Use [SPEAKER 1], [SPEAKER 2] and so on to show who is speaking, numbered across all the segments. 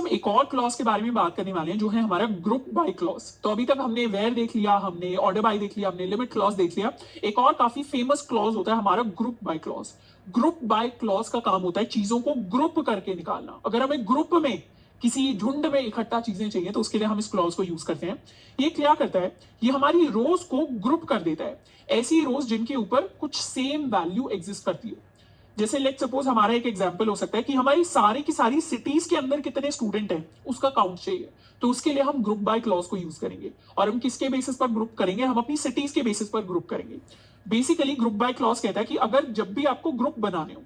[SPEAKER 1] एक और क्लॉज के बारे में बात करने वाले हैं जो है हमारा ग्रुप बाय क्लॉज। तो अभी तक हमने वेयर देख लिया, हमने ऑर्डर बाय देख लिया, हमने लिमिट क्लॉज देख लिया। एक और काफी फेमस क्लॉज होता है हमारा group by clause. Group by clause का काम होता है चीजों को ग्रुप करके निकालना। अगर हमें ग्रुप में किसी झुंड में इकट्ठा चीजें चाहिए तो उसके लिए हम इस क्लॉज को यूज करते हैं। ये क्या करता है, ये हमारी रोज को ग्रुप कर देता है, ऐसी रोज जिनके ऊपर कुछ सेम वैल्यू एग्जिस्ट करती हो। जैसे लेट सपोज हमारा एक एग्जांपल हो सकता है कि हमारी सारी की सारी सिटीज के अंदर कितने स्टूडेंट हैं उसका काउंट चाहिए, तो उसके लिए हम ग्रुप बाय क्लॉज को यूज करेंगे। और हम किसके बेसिस पर ग्रुप करेंगे, हम अपनी सिटीज के बेसिस पर ग्रुप करेंगे। बेसिकली ग्रुप बाय क्लॉज कहता है कि अगर जब भी आपको ग्रुप बनाने हो,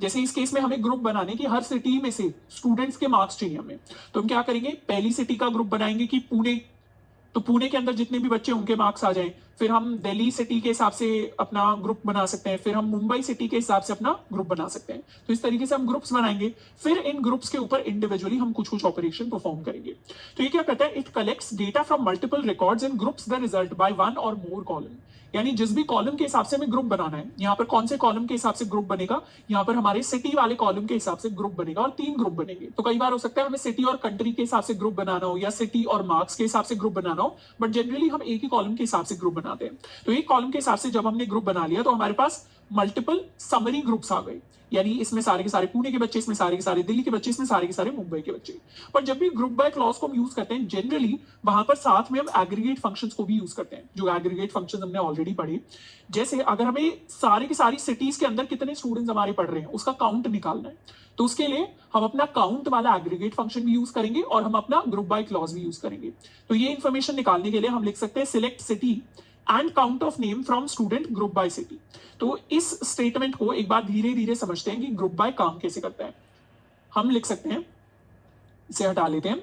[SPEAKER 1] जैसे इस केस में हमें ग्रुप बनाने की हर सिटी में से स्टूडेंट्स के मार्क्स चाहिए हमें, तो हम क्या करेंगे, पहली सिटी का ग्रुप बनाएंगे कि पुणे, तो पुणे के अंदर जितने भी बच्चे उनके मार्क्स आ जाएं। फिर हम दिल्ली सिटी के हिसाब से अपना ग्रुप बना सकते हैं, फिर हम मुंबई सिटी के हिसाब से अपना ग्रुप बना सकते हैं। तो इस तरीके से हम ग्रुप्स बनाएंगे, फिर इन ग्रुप्स के ऊपर इंडिविजुअली हम कुछ कुछ ऑपरेशन परफॉर्म करेंगे। तो ये क्या करता है, it collects data from multiple records and groups the result by one और मोर कॉलम। यानी जिस भी कॉलम के हिसाब से हमें ग्रुप बनाना है, यहाँ पर कौन से कॉलम के हिसाब से ग्रुप बनेगा, यहाँ पर हमारे सिटी वाले कॉलम के हिसाब से ग्रुप बनेगा और 3 ग्रुप बनेंगे। तो कई बार हो सकता है हमें सिटी और कंट्री के हिसाब से ग्रुप बनाना हो या सिटी और मार्क्स के हिसाब से ग्रुप बनाना हो, बट जनरली हम एक ही कॉलम के हिसाब से ग्रुप बनाते हैं। तो एक कॉलम के हिसाब से जब हमने ग्रुप बना लिया तो हमारे पास मल्टीपल समरी ग्रुप्स आ गए, यानी इसमें सारे के सारे पुणे के बच्चे, इसमें सारे के सारे दिल्ली के बच्चे, इसमें सारे के सारे मुंबई के बच्चे। पर जब भी ग्रुप बाय क्लॉज को हम यूज करते हैं जनरली वहां पर साथ में हम एग्रीगेट फंक्शंस को भी यूज करते हैं, जो एग्रीगेट फंक्शंस हमने ऑलरेडी पढ़े। जैसे अगर हमें सारे की सारी सिटीज के अंदर कितने स्टूडेंट्स हमारे पढ़ रहे हैं उसका काउंट निकालना है, तो उसके लिए हम अपना काउंट वाला एग्रीगेट फंक्शन भी यूज करेंगे और हम अपना ग्रुप बाय क्लॉज भी यूज करेंगे। तो ये इंफॉर्मेशन निकालने के लिए हम लिख सकते हैं select city and count of name from student group by city. तो इस स्टेटमेंट को एक बार धीरे धीरे समझते हैं कि ग्रुप बाय काम कैसे करता है। हम लिख सकते हैं, इसे हटा लेते हैं।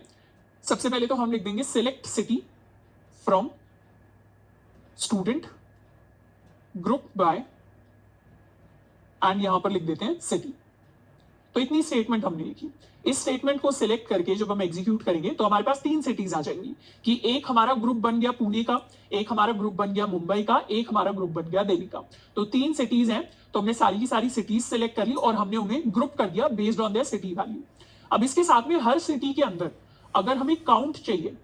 [SPEAKER 1] सबसे पहले तो हम लिख देंगे select city from student group by and यहां पर लिख देते हैं सिटी। तो इतनी स्टेटमेंट हमने लिखी। इस स्टेटमेंट को सिलेक्ट करके जब हम एग्जीक्यूट करेंगे तो हमारे पास 3 सिटीज आ जाएंगी कि एक हमारा ग्रुप बन गया पुणे का, एक हमारा ग्रुप बन गया मुंबई का, एक हमारा ग्रुप बन गया दिल्ली का। तो 3 सिटीज हैं, तो हमने सारी की सारी सिटीज सिलेक्ट कर ली और हमने उन्हें ग्रुप कर दिया based on their CT value. अब इसके साथ में हर सिटी के अंदर अगर हमें काउंट चाहिए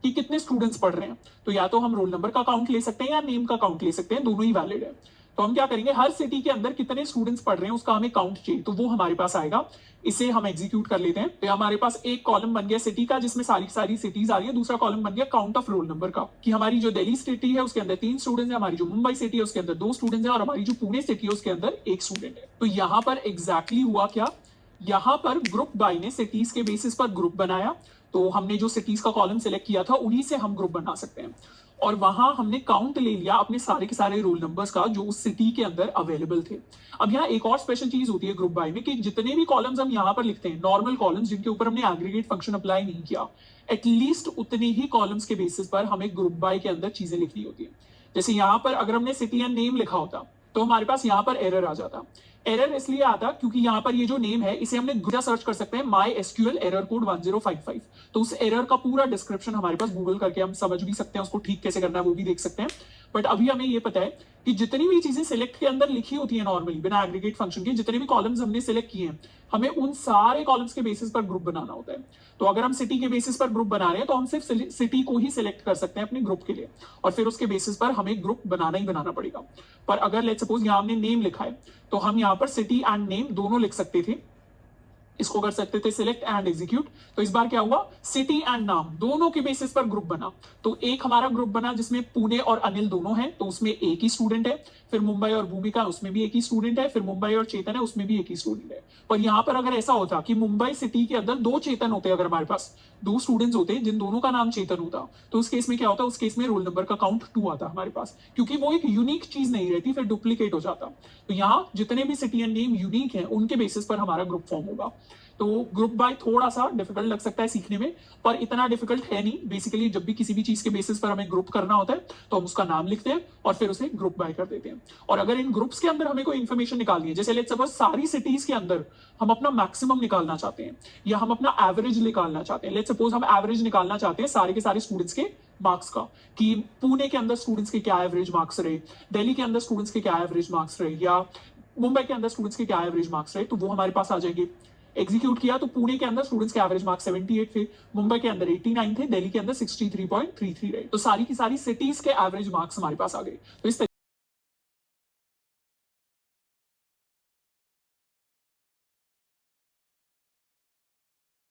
[SPEAKER 1] कि कितने स्टूडेंट्स पढ़ रहे हैं, तो या तो हम रोल नंबर का काउंट ले सकते हैं या नेम का काउंट ले सकते हैं, दोनों ही वैलिड है। तो हम क्या करेंगे, हर सिटी के अंदर कितने स्टूडेंट्स पढ़ रहे हैं उसका हमें काउंट चाहिए, तो वो हमारे पास आएगा। इसे हम एग्जीक्यूट कर लेते हैं। तो हमारे पास एक कॉलम बन गया सिटी का जिसमें सारी सारी सिटीज आ रही है, दूसरा कॉलम बन गया काउंट ऑफ रोल नंबर का कि हमारी जो दिल्ली सिटी है उसके अंदर 3 स्टूडेंट्स हैं, हमारी जो मुंबई सिटी है उसके अंदर 2 स्टूडेंट्स हैं और हमारी जो पुणे सिटी है उसके अंदर 1 स्टूडेंट है। तो यहां पर एग्जैक्टली हुआ क्या, यहां पर ग्रुप बाय ने सिटीज के बेसिस पर ग्रुप बनाया। तो हमने जो सिटीज का कॉलम सिलेक्ट किया था उन्हीं से हम ग्रुप बना सकते हैं, और वहां हमने काउंट ले लिया अपने सारे के सारे रोल नंबर्स का जो उस सिटी के अंदर अवेलेबल थे। अब यहाँ एक और स्पेशल चीज होती है ग्रुप बाय में कि जितने भी कॉलम्स हम यहाँ पर लिखते हैं, नॉर्मल कॉलम्स जिनके ऊपर हमने एग्रीगेट फंक्शन अप्लाई नहीं किया, एटलीस्ट उतने ही कॉलम्स के बेसिस पर हमें ग्रुप बाय के अंदर चीजें लिखनी होती है। जैसे यहाँ पर अगर हमने सिटी एंड नेम लिखा होता तो हमारे पास यहाँ पर एरर आ जाता। एरर इसलिए आता क्योंकि यहाँ पर ये जो नेम है इसे हमने गूगल सर्च कर सकते हैं MySQL एरर कोड 1055, तो उस एरर का पूरा डिस्क्रिप्शन हमारे पास गूगल करके हम समझ भी सकते हैं, उसको ठीक कैसे करना है वो भी देख सकते हैं। बट अभी हमें ये पता है कि जितनी भी चीजें सिलेक्ट के अंदर लिखी होती है नॉर्मली बिना एग्रीगेट फंक्शन के, जितने भी कॉलम्स हमने सिलेक्ट किए हैं हमें उन सारे कॉलम्स के बेसिस पर ग्रुप बनाना होता है। तो अगर हम सिटी के बेसिस पर ग्रुप बना रहे हैं तो हम सिर्फ सिटी को ही सिलेक्ट कर सकते हैं अपने ग्रुप के लिए, और फिर उसके बेसिस पर हमें ग्रुप बनाना ही बनाना पड़ेगा। पर अगर लेट्स सपोज यहाँ हमने नेम लिखा है तो हम यहाँ पर सिटी एंड नेम दोनों लिख सकते थे, इसको कर सकते थे सिलेक्ट एंड एग्जीक्यूट। तो इस बार क्या हुआ, सिटी एंड नाम दोनों के बेसिस पर ग्रुप बना। तो एक हमारा ग्रुप बना जिसमें पुणे और अनिल दोनों हैं, तो उसमें एक ही स्टूडेंट है। फिर मुंबई और भूमिका उसमें भी एक ही स्टूडेंट है। फिर मुंबई और चेतन है उसमें भी एक ही स्टूडेंट है। पर यहाँ पर अगर ऐसा होता कि मुंबई सिटी के अंदर 2 चेतन होते, अगर हमारे पास 2 स्टूडेंट्स होते जिन दोनों का नाम चेतन होता, तो उस केस में क्या होता, उस केस में रोल नंबर का काउंट 2 आता हमारे पास, क्योंकि वो एक यूनिक चीज नहीं रहती, फिर डुप्लीकेट हो जाता। तो यहाँ जितने भी सिटी एंड नेम यूनिक है उनके बेसिस पर हमारा ग्रुप फॉर्म होगा। तो ग्रुप बाय थोड़ा सा डिफिकल्ट लग सकता है सीखने में, पर इतना डिफिकल्ट है नहीं। बेसिकली जब भी किसी भी चीज के बेसिस पर हमें ग्रुप करना होता है तो हम उसका नाम लिखते हैं और फिर उसे ग्रुप बाय कर देते हैं। और अगर इन ग्रुप्स के अंदर हमें कोई इन्फॉर्मेशन निकालनी है, जैसे लेट्स सपोज सारी सिटीज के अंदर हम अपना मैक्सिमम निकालना चाहते हैं या हम अपना एवरेज निकालना चाहते हैं। लेट्स सपोज हम एवरेज निकालना चाहते हैं सारे के सारे स्टूडेंट्स के मार्क्स का, कि पुणे के अंदर स्टूडेंट्स के क्या एवरेज मार्क्स रहे, दिल्ली के अंदर स्टूडेंट्स के क्या एवरेज मार्क्स रहे, या मुंबई के अंदर स्टूडेंट्स के क्या एवरेज मार्क्स रहे, तो वो हमारे पास आ जाएंगे। एग्जीक्यूट किया तो पुणे के अंदर स्टूडेंट्स के एवरेज मार्क्स 78 थे, मुंबई के अंदर 89 थे, दिल्ली के अंदर 63.33 रहे। तो सारी की सारी सिटीज के एवरेज मार्क्स हमारे पास आ गए। तो इस